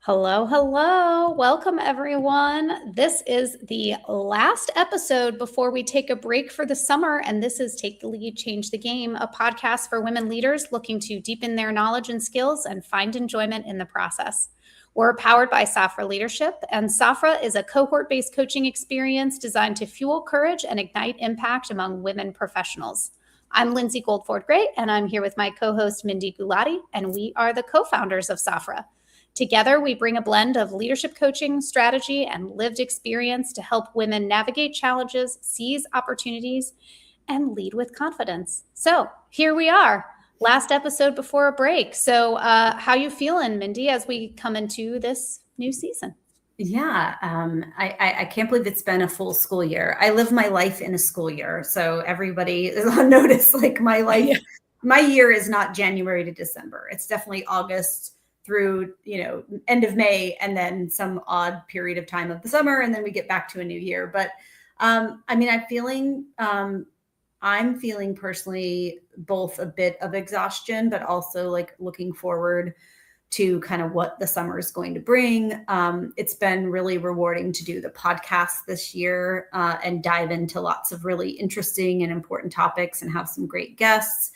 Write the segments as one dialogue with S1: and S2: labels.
S1: Hello, hello. Welcome, everyone. This is the last episode before we take a break for the summer. And this is Take the Lead, Change the Game, a podcast for women leaders looking to deepen their knowledge and skills and find enjoyment in the process. We're powered by Safra Leadership, and Safra is a cohort-based coaching experience designed to fuel courage and ignite impact among women professionals. I'm Lindsay Goldford Gray, and I'm here with my co-host, Mindy Gulati, and we are the co-founders of Safra. Together, we bring a blend of leadership coaching, strategy, and lived experience to help women navigate challenges, seize opportunities, and lead with confidence. So here we are, last episode before a break. So how you feeling, Mindy, as we come into this new season?
S2: Yeah, I can't believe it's been a full school year. I live my life in a school year, so everybody is on notice. Like my life, my year is not January to December. It's definitely August through, end of May, and then some odd period of time of the summer, and then we get back to a new year. But I'm feeling personally both a bit of exhaustion, but also like looking forward to kind of what the summer is going to bring. It's been really rewarding to do the podcast this year and dive into lots of really interesting and important topics and have some great guests.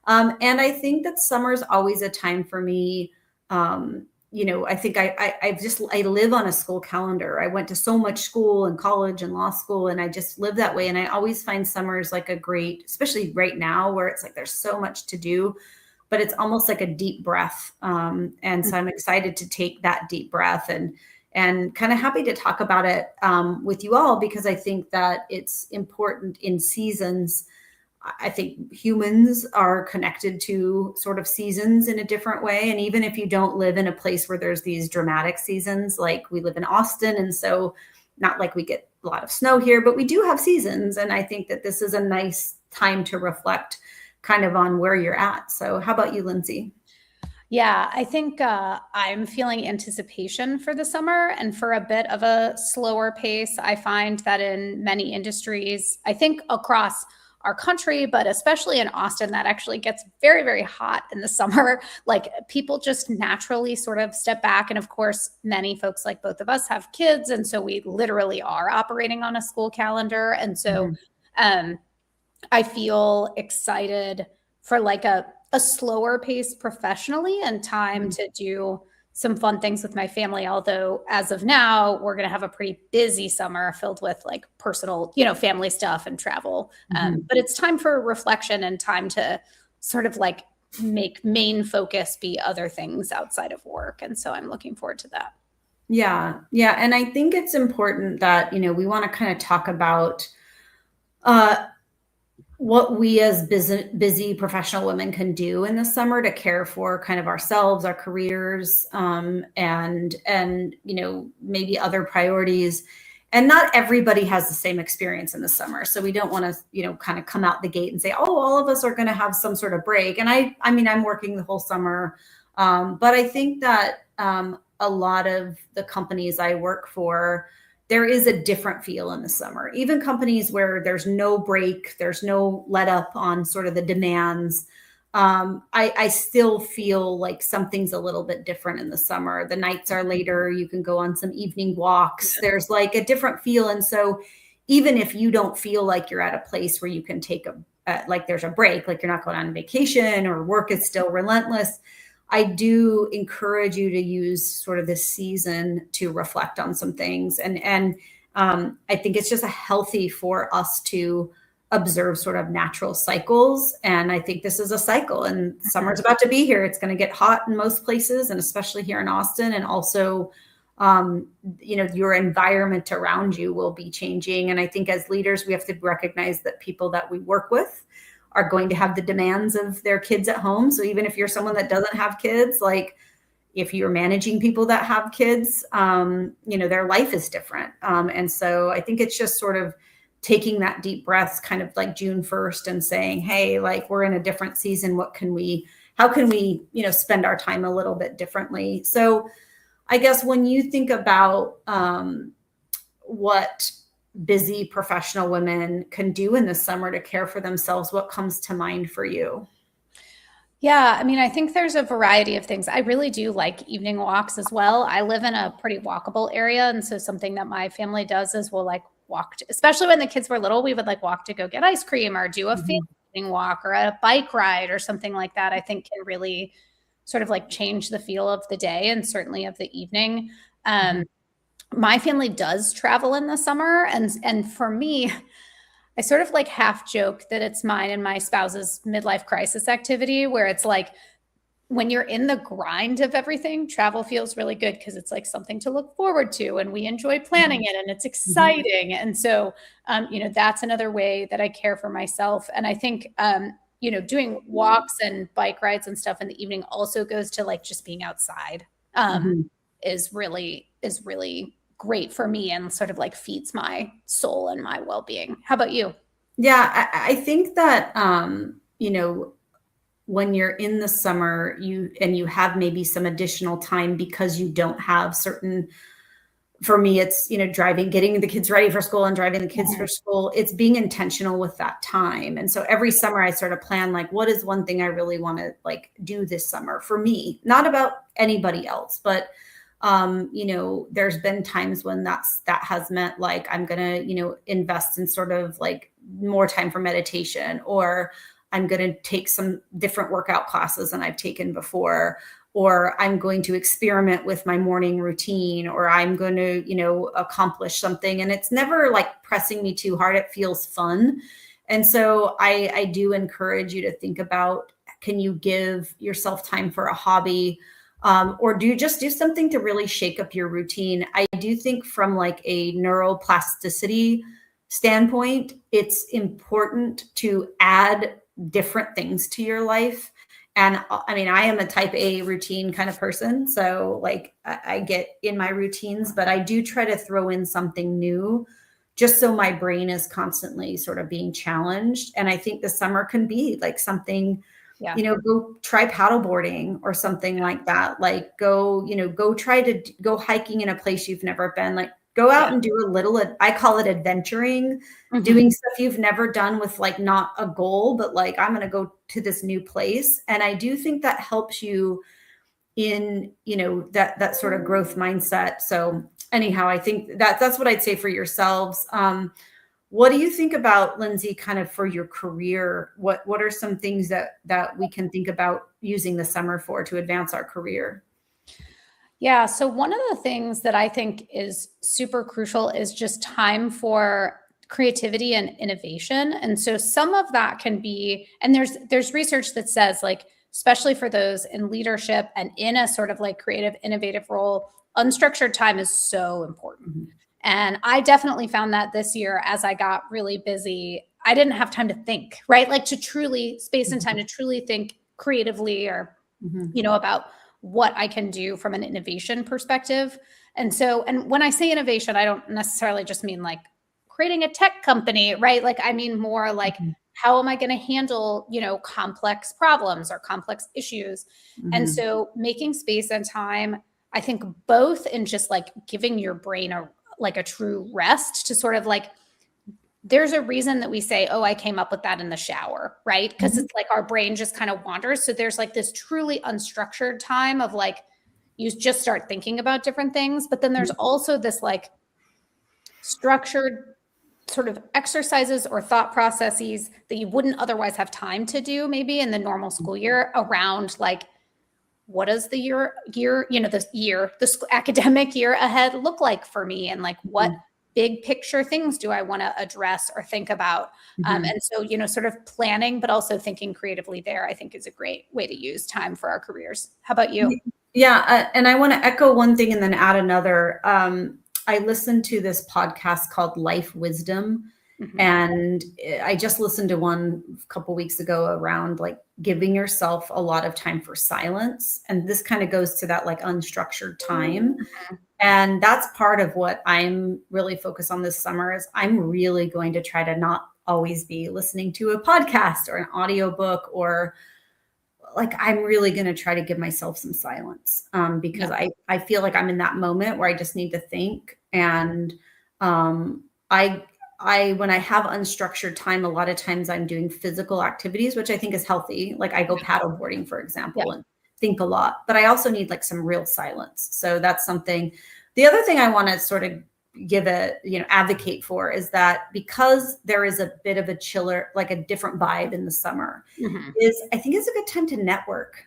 S2: And I think that summer is always a time for me. I think I live on a school calendar. I went to so much school and college and law school, and I just live that way. And I always find summers like a great, especially right now where it's like there's so much to do, but it's almost like a deep breath. And so I'm excited to take that deep breath and kind of happy to talk about it with you all, because I think that it's important in seasons. I think humans are connected to sort of seasons in a different way. And even if you don't live in a place where there's these dramatic seasons, like we live in Austin, and so not like we get a lot of snow here, but we do have seasons. And I think that this is a nice time to reflect kind of on where you're at. So how about you, Lindsay?
S1: Yeah, I think I'm feeling anticipation for the summer and for a bit of a slower pace. I find that in many industries, I think across our country, but especially in Austin, that actually gets very, very hot in the summer. Like people just naturally sort of step back. And of course, many folks like both of us have kids. And so we literally are operating on a school calendar. And so I feel excited for like a slower pace professionally and time to do some fun things with my family. Although as of now, we're going to have a pretty busy summer filled with like personal, family stuff and travel. But it's time for reflection and time to sort of like make main focus be other things outside of work. And so I'm looking forward to that.
S2: Yeah. Yeah. And I think it's important that, we want to kind of talk about what we as busy professional women can do in the summer to care for kind of ourselves, our careers, and maybe other priorities. And not everybody has the same experience in the summer. So we don't want to, kind of come out the gate and say, oh, all of us are going to have some sort of break. And I'm working the whole summer. But I think that a lot of the companies I work for, there is a different feel in the summer. Even companies where there's no break, there's no let up on sort of the demands. I still feel like something's a little bit different in the summer. The nights are later. You can go on some evening walks. Yeah. There's like a different feel. And so even if you don't feel like you're at a place where you can take like there's a break, like you're not going on vacation or work is still relentless, I do encourage you to use sort of this season to reflect on some things. And I think it's just healthy for us to observe sort of natural cycles. And I think this is a cycle, and summer's about to be here. It's going to get hot in most places, and especially here in Austin. And also, your environment around you will be changing. And I think as leaders, we have to recognize that people that we work with are going to have the demands of their kids at home. So even if you're someone that doesn't have kids, like if you're managing people that have kids, their life is different. And so I think it's just sort of taking that deep breath kind of like June 1st and saying, hey, like we're in a different season. How can we, spend our time a little bit differently? So I guess when you think about what busy professional women can do in the summer to care for themselves, what comes to mind for you?
S1: Yeah, I mean, I think there's a variety of things. I really do like evening walks as well. I live in a pretty walkable area, and so something that my family does is we'll like walk, especially when the kids were little, we would like walk to go get ice cream or do a family
S2: Mhm,
S1: evening walk or a bike ride or something like that. I think can really sort of like change the feel of the day and certainly of the evening. Um,
S2: mhm,
S1: my family does travel in the summer, and for me, I sort of like half joke that it's mine and my spouse's midlife crisis activity where it's like when you're in the grind of everything, travel feels really good because it's like something to look forward to and we enjoy planning
S2: mhm,
S1: it and it's
S2: mhm,
S1: exciting. And so, that's another way that I care for myself. And I think, doing walks and bike rides and stuff in the evening also goes to like just being outside,
S2: mhm.
S1: is really great for me and sort of like feeds my soul and my well-being. How about you?
S2: Yeah, I think that when you're in the summer, you have maybe some additional time because you don't have certain, for me, it's, driving, getting the kids ready for school and driving the kids for
S1: Mhm.
S2: school. It's being intentional with that time. And so every summer I sort of plan, like, what is one thing I really want to like do this summer for me, not about anybody else, but there's been times when that has meant like I'm gonna, invest in sort of like more time for meditation, or I'm gonna take some different workout classes than I've taken before, or I'm going to experiment with my morning routine, or I'm going to, accomplish something. And it's never like pressing me too hard. It feels fun. And so I do encourage you to think about, can you give yourself time for a hobby, or do something to really shake up your routine? I do think from like a neuroplasticity standpoint, it's important to add different things to your life. And I mean, I am a type A routine kind of person. So, like, I get in my routines, but I do try to throw in something new just so my brain is constantly sort of being challenged. And I think the summer can be like something,
S1: Yeah.
S2: go try paddleboarding or something like that. Like, go try to go hiking in a place you've never been. Like, go
S1: Yeah.
S2: out and do a little, I call it adventuring,
S1: Mhm.
S2: doing stuff you've never done with like not a goal, but like, I'm going to go to this new place. And I do think that helps you in, that sort of growth mindset. So anyhow, I think that's what I'd say for yourselves. What do you think about, Lindsay, kind of for your career? What are some things that we can think about using the summer for to advance our career?
S1: Yeah. So one of the things that I think is super crucial is just time for creativity and innovation. And so some of that can be, and there's research that says like, especially for those in leadership and in a sort of like creative, innovative role, unstructured time is so important.
S2: Mhm,
S1: And I definitely found that this year as I got really busy, I didn't have time to think, right? Like to truly space and time
S2: mhm,
S1: to truly think creatively or
S2: mhm,
S1: about what I can do from an innovation perspective. And so, and when I say innovation, I don't necessarily just mean like creating a tech company, right? Like, I mean more like,
S2: mhm,
S1: how am I going to handle, complex problems or complex issues? And
S2: mhm,
S1: so, making space and time, I think both in just like giving your brain a true rest to sort of like there's a reason that we say, "Oh, I came up with that in the shower," right? Because
S2: mhm,
S1: it's like our brain just kind of wanders. So there's like this truly unstructured time of like you just start thinking about different things, but then there's
S2: mhm,
S1: also this like structured sort of exercises or thought processes that you wouldn't otherwise have time to do maybe in the normal school year around like what does the academic year ahead look like for me and like what
S2: mhm,
S1: big picture things do I want to address or think about,
S2: mhm.
S1: and so sort of planning but also thinking creatively there I think is a great way to use time for our careers. How about you?
S2: Yeah, and I want to echo one thing and then add another. I listened to this podcast called Life Wisdom,
S1: Mhm.
S2: and I just listened to one a couple weeks ago around like giving yourself a lot of time for silence. And this kind of goes to that like unstructured time.
S1: Mhm.
S2: And that's part of what I'm really focused on this summer is I'm really going to try to not always be listening to a podcast or an audiobook, or like I'm really going to try to give myself some silence, because
S1: Yeah.
S2: I feel like I'm in that moment where I just need to think. And I when I have unstructured time, a lot of times I'm doing physical activities, which I think is healthy. Like I go paddle boarding, for example, and think a lot, but I also need like some real silence. So that's something. The other thing I want to sort of advocate for is that because there is a bit of a chiller, like a different vibe in the summer, I think it's a good time to network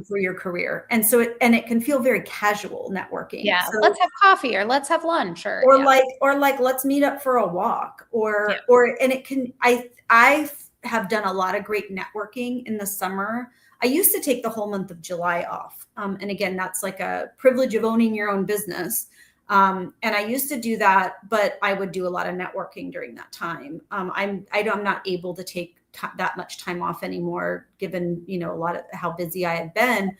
S2: for your career. And so it can feel very casual networking.
S1: Yeah.
S2: So,
S1: let's have coffee or let's have lunch or
S2: like, let's meet up for a walk and it can, I have done a lot of great networking in the summer. I used to take the whole month of July off. And again, that's like a privilege of owning your own business. And I used to do that, but I would do a lot of networking during that time. I'm not able to take that much time off anymore, given, a lot of how busy I have been,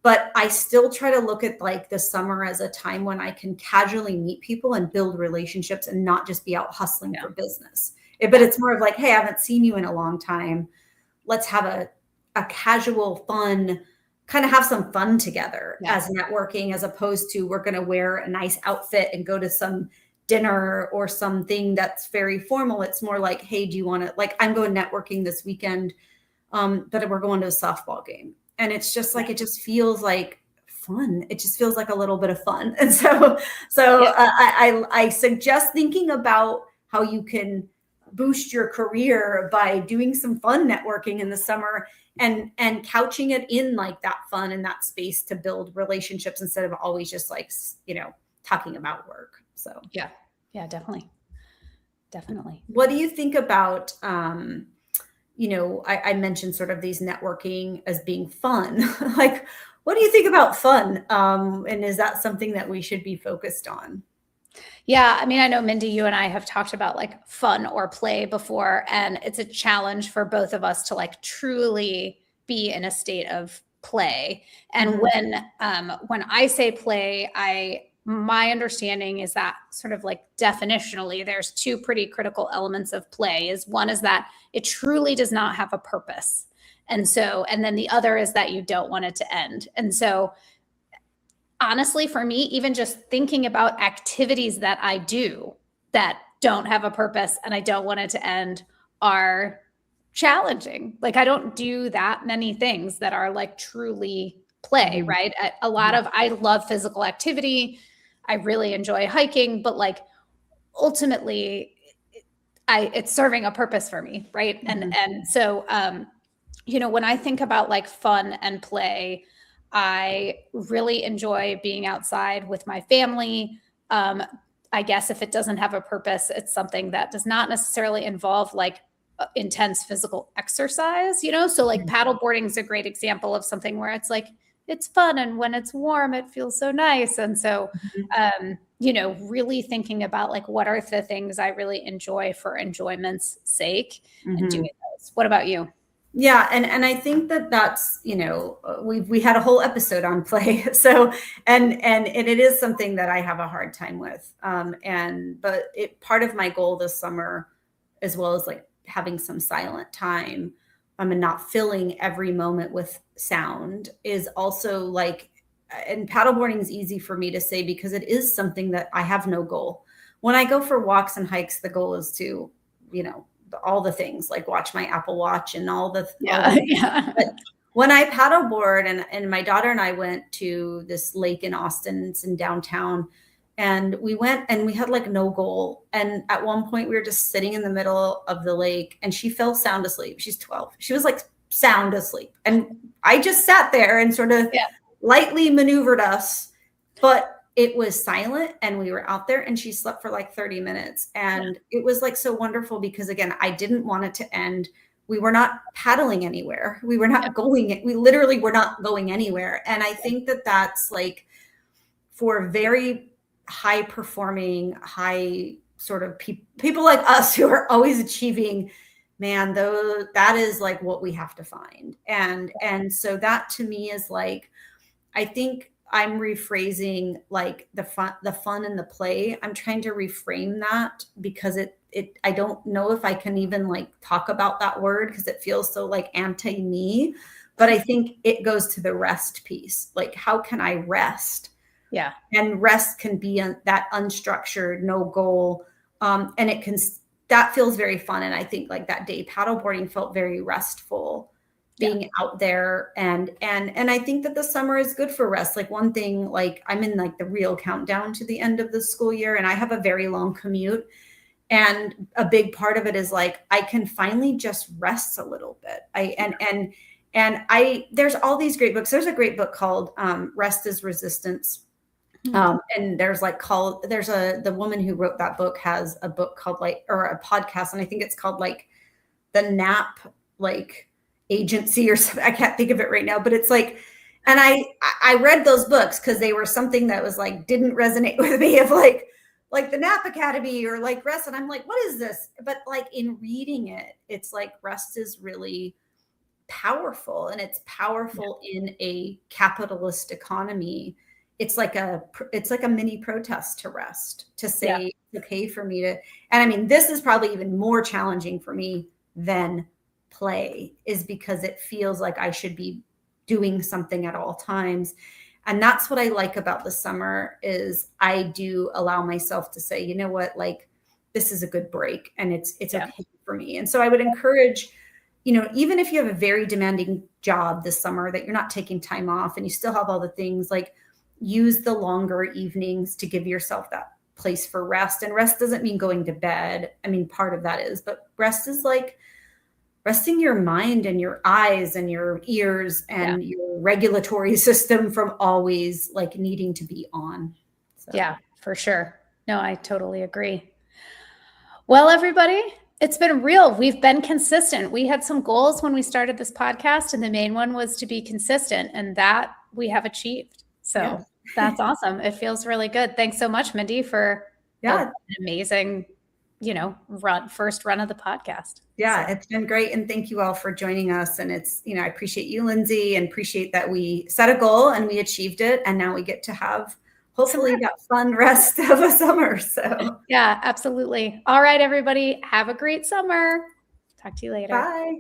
S2: but I still try to look at like the summer as a time when I can casually meet people and build relationships and not just be out hustling for business. But it's more of like, hey, I haven't seen you in a long time. Let's have a casual, fun, kind of have some fun together as networking, as opposed to we're going to wear a nice outfit and go to some dinner or something that's very formal. It's more like, hey, do you want to, like, I'm going networking this weekend, but we're going to a softball game. And it's just like, it just feels like fun. It just feels like a little bit of fun. And so I suggest thinking about how you can boost your career by doing some fun networking in the summer and couching it in like that fun and that space to build relationships instead of always just like, talking about work. So
S1: yeah, definitely.
S2: What do you think about, I mentioned sort of these networking as being fun. Like, what do you think about fun? And is that something that we should be focused on?
S1: Yeah. I mean, I know, Mindy, you and I have talked about like fun or play before, and it's a challenge for both of us to like truly be in a state of play. And when I say play, my understanding is that sort of like definitionally, there's two pretty critical elements of play. One is that it truly does not have a purpose. And then the other is that you don't want it to end. And so honestly, for me, even just thinking about activities that I do that don't have a purpose and I don't want it to end are challenging. Like I don't do that many things that are like truly play, right? I love physical activity. I really enjoy hiking, but like ultimately it's serving a purpose for me, right? And so when I think about like fun and play, I really enjoy being outside with my family. I guess if it doesn't have a purpose, it's something that does not necessarily involve like intense physical exercise, so like paddleboarding is a great example of something where it's like, it's fun. And when it's warm, it feels so nice. And so, really thinking about like, what are the things I really enjoy for enjoyment's sake and doing those. What about you?
S2: Yeah. And I think that's, we had a whole episode on play. So, and it is something that I have a hard time with. But part of my goal this summer, as well as like having some silent time, and not filling every moment with sound, is also like, and paddleboarding is easy for me to say because it is something that I have no goal. When I go for walks and hikes, the goal is to, all the things, like watch my Apple Watch and all the But when I paddleboard, and my daughter and I went to this lake in Austin, it's in downtown, and we went and we had like no goal. And at one point we were just sitting in the middle of the lake and she fell sound asleep. She's 12. She was like sound asleep. And I just sat there and sort of lightly maneuvered us, but it was silent and we were out there and she slept for like 30 minutes. And it was like so wonderful because again, I didn't want it to end. We were not paddling anywhere. We were not going, we literally were not going anywhere. And I think that that's like for very high performing, high sort of people like us who are always achieving, man, though, that is like what we have to find. And so that to me is like, I think I'm rephrasing like the fun and the play. I'm trying to reframe that because I don't know if I can even like talk about that word because it feels so like anti me, but I think it goes to the rest piece. Like, how can I rest?
S1: Yeah.
S2: And rest can be that unstructured, no goal, And that feels very fun. And I think like that day paddleboarding felt very restful, being out there. And I think that the summer is good for rest. Like one thing, like I'm in like the real countdown to the end of the school year, and I have a very long commute. And a big part of it is like, I can finally just rest a little bit. There's all these great books. There's a great book called Rest is Resistance. And there's the woman who wrote that book has a book called or a podcast. And I think it's called like the Nap, like Agency or something. I can't think of it right now, but it's like, and I read those books because they were something that was like, didn't resonate with me of like the Nap Academy or like rest. And I'm like, what is this? But like in reading it, it's like rest is really powerful, and it's powerful in a capitalist economy. It's like a mini protest to rest, to say it's okay for me to, and I mean, this is probably even more challenging for me than play, is because it feels like I should be doing something at all times. And that's what I like about the summer, is I do allow myself to say, you know what, like this is a good break, and it's okay for me. And so I would encourage, even if you have a very demanding job this summer that you're not taking time off and you still have all the things, like use the longer evenings to give yourself that place for rest. And rest doesn't mean going to bed. I mean, part of that is, but rest is like resting your mind and your eyes and your ears and your regulatory system from always like needing to be on. So.
S1: Yeah, for sure. No, I totally agree. Well, everybody, it's been real. We've been consistent. We had some goals when we started this podcast, and the main one was to be consistent, and that we have achieved. So that's awesome. It feels really good. Thanks so much, Mindy, for an amazing, first run of the podcast.
S2: Yeah, it's been great. And thank you all for joining us. And it's, I appreciate you, Lindsay, and appreciate that we set a goal and we achieved it. And now we get to have hopefully that fun rest of a summer. So
S1: yeah, absolutely. All right, everybody. Have a great summer. Talk to you later.
S2: Bye.